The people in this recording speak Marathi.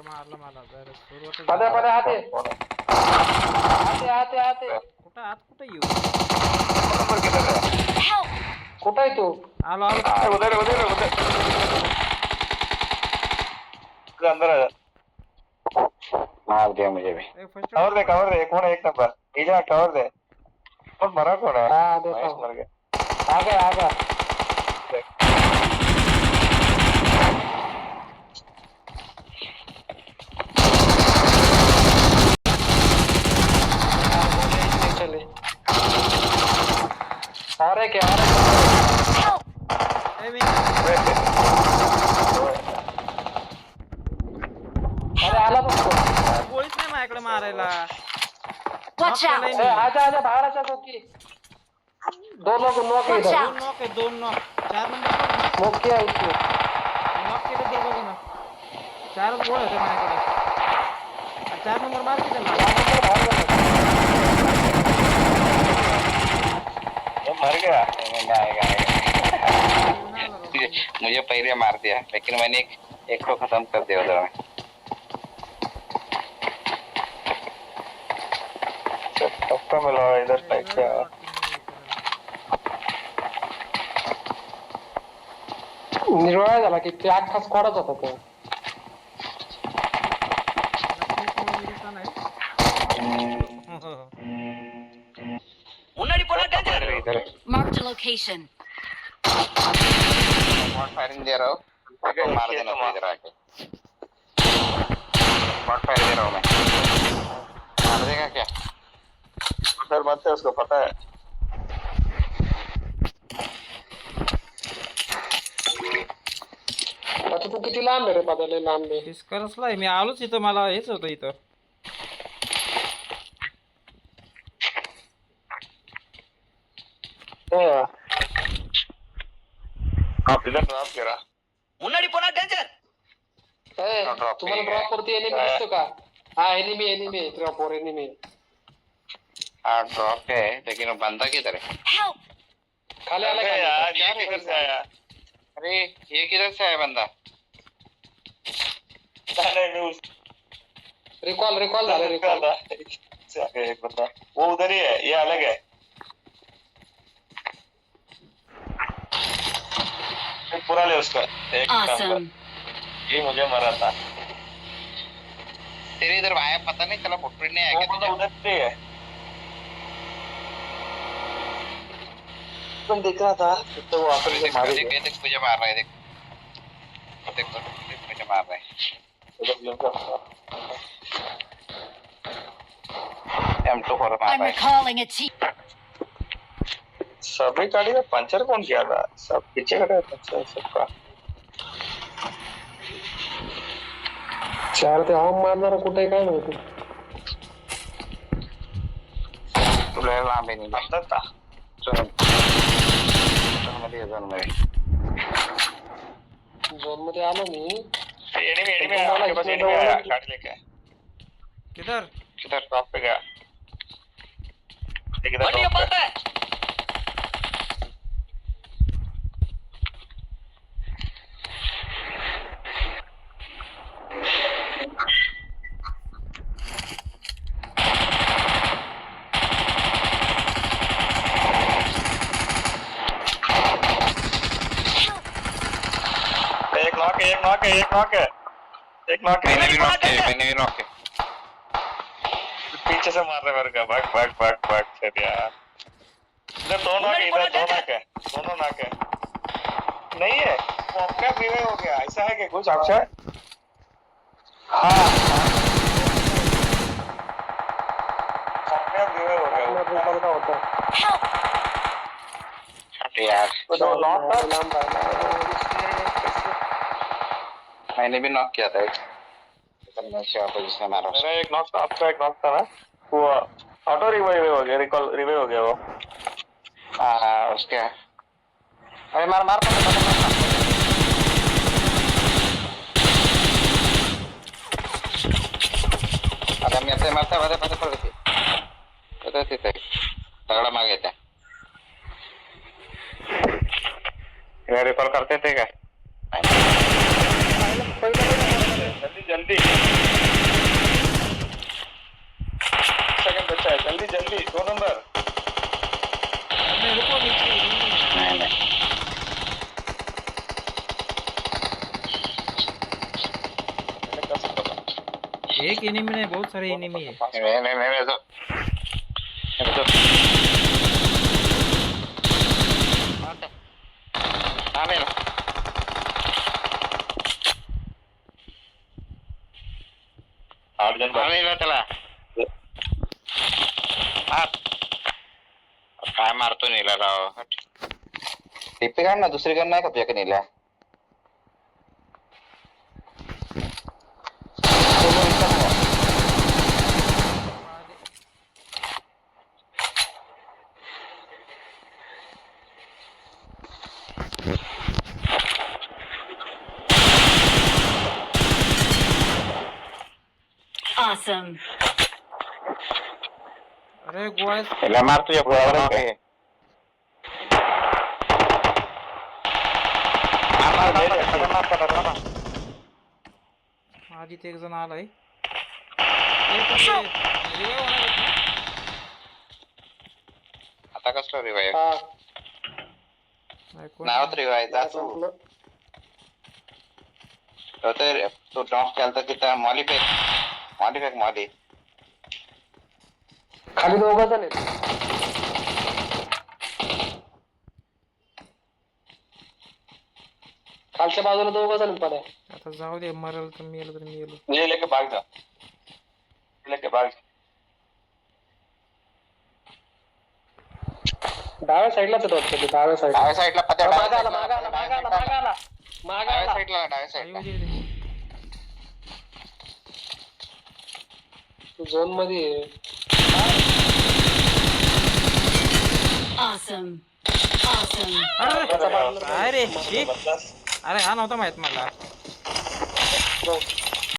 मारला मला पदे पदे आते आते आते आते कुठं आत कुठं येऊ कुठं आहे तू? आलो आलो उधर उधर उधर अंदर आ मार दिया मुझे भी कवर दे कौन है एक नंबर इधर कवर दे और मरा कौन है हाँ देखो मर गया आ गया आ गया चले और एक अरे आला बघतो गोळीच नाही माझ्याकडे मारायला आजा आजा बाहेर आजा कोकी दो लोग नॉक है इधर दोन नॉक आहे दोन नॉक 4 नंबर नॉक किया उसको नॉक केले दोघं ना 4 गोळ होते माझ्याकडे 4 नंबर मार की मर गया मुझे पहले मार दिया लेकिन मैंने एक को खत्म कर दिया उधर में सबका मिला इधर टाइप का निर्वाळ झाला की ते अख्खा स्क्वॉडच होता तो मुन्नाडी पोना डेंजर इधर Marked a location. Spot firing दे रहा हूँ मार देना तो इधर आके स्पॉट फायर दे रहा हूँ मैं मार देगा क्या उधर मत है उसको पता है आता तू किती लांब आहे रे बदलले लांब आहे डिस्करसला आहे मी आलोच इथं मला हेच होतं इथं इधर ड्रॉप करा मुन्नाडी पोना डेंजर तुम्हाला ड्रॉप वरती एनिमी दिसतो का हा एनिमी एनिमी ड्रॉप वर एनिमी हाँ ड्रॉप है लेकिन वो बंदा किधर है खाली आला का यार ये किधर से आया अरे ये किधर से आया बंदा रिकॉल रिकॉल झालं रिकॉल एक बंदा वो उधर ही है ये अलग है पूरा ले उसका एक Awesome. ये मुझे मरा था तेरे इधर आया पता नहीं चला फुटप्रिंट नहीं आया क्या उधर से है तुम देख रहा था तो वो आकर मुझे मार दिया देख मुझे मार रहा है देख मुझे मार रहा है M2 पर मार I'm रहा है recalling a team. सभी गाड़ी में पंचर कौन किया था सब पीछे खड़े पंचर सबका चार ते हॉम मारणार कुठे काय माहिती तुला लांब नाही बसतात का झोन मध्ये आलो मी एनिमी आपके पास एनिमी आया गाड़ी लेके किधर किधर टॉप पे गया एक बढ़िया इधर बात है एक नॉक है मैंने भी नॉक है पीछे से मार रहे मेरे का भाग सर यार इधर दो नॉक है दोनों नॉक है नहीं है वो आपका रिवाइव हो गया ऐसा है कि कुछ आपसे हाँ आपका रिवाइव हो गया रिकॉल का होता यार तो नॉक मैंने भी नॉक किया था पोजीशन मारा मेरा एक नॉक था आपका एक नॉक था ना वो ऑटो रिवाइव हो गया रिवाइव हो गया वो उसके अरे मार आता मी आता मारता पडते तगडा मागे येते रिकॉल करते थे क्या? जल्दी जल्दी सेकंड बच्चा है, जल्दी जल्दी 2 नंबर. नहीं रुको नीचे नहीं नहीं एक एनिमी नहीं बहुत सारे एनिमी है नहीं नहीं नहीं तो आने ना 8 जण आने ना त्याला काय मारतो नीला राव टिप्पी काढ ना दुसरी गण नाही का तुझ्याकडे नीला Awesome. अरे गोळ्या त्याला मार तुझ्या गोळ्यावर आहे आधीच एक जण आलाय revive होणार आहेत ना? आता कसलं रिवाय हा नाही, कोण नावात रिवाय जातो संपलं. तो डॉक केलता तिथं मॉली फेक मॉली खाली 2 जण आहेत. खालच्या बाजूला 2 जण आहेत पण आता जाऊ दे मरल तर मेलो ये लेके भाग जा लेके भाग डाव्या साईडलाच आहेत वाटतं ते, डाव्या साईडला. डाव्या साईडला पत्या मागं आला, मागं आला, मागं आला, मागं आला. मागं डाव्या आला. साईडला डाव्या साईडला येऊ दे. तू झोन मध्ये आहे. Awesome. Awesome. अरे काय रे शी. अरे हा नव्हता माहित मला बघ.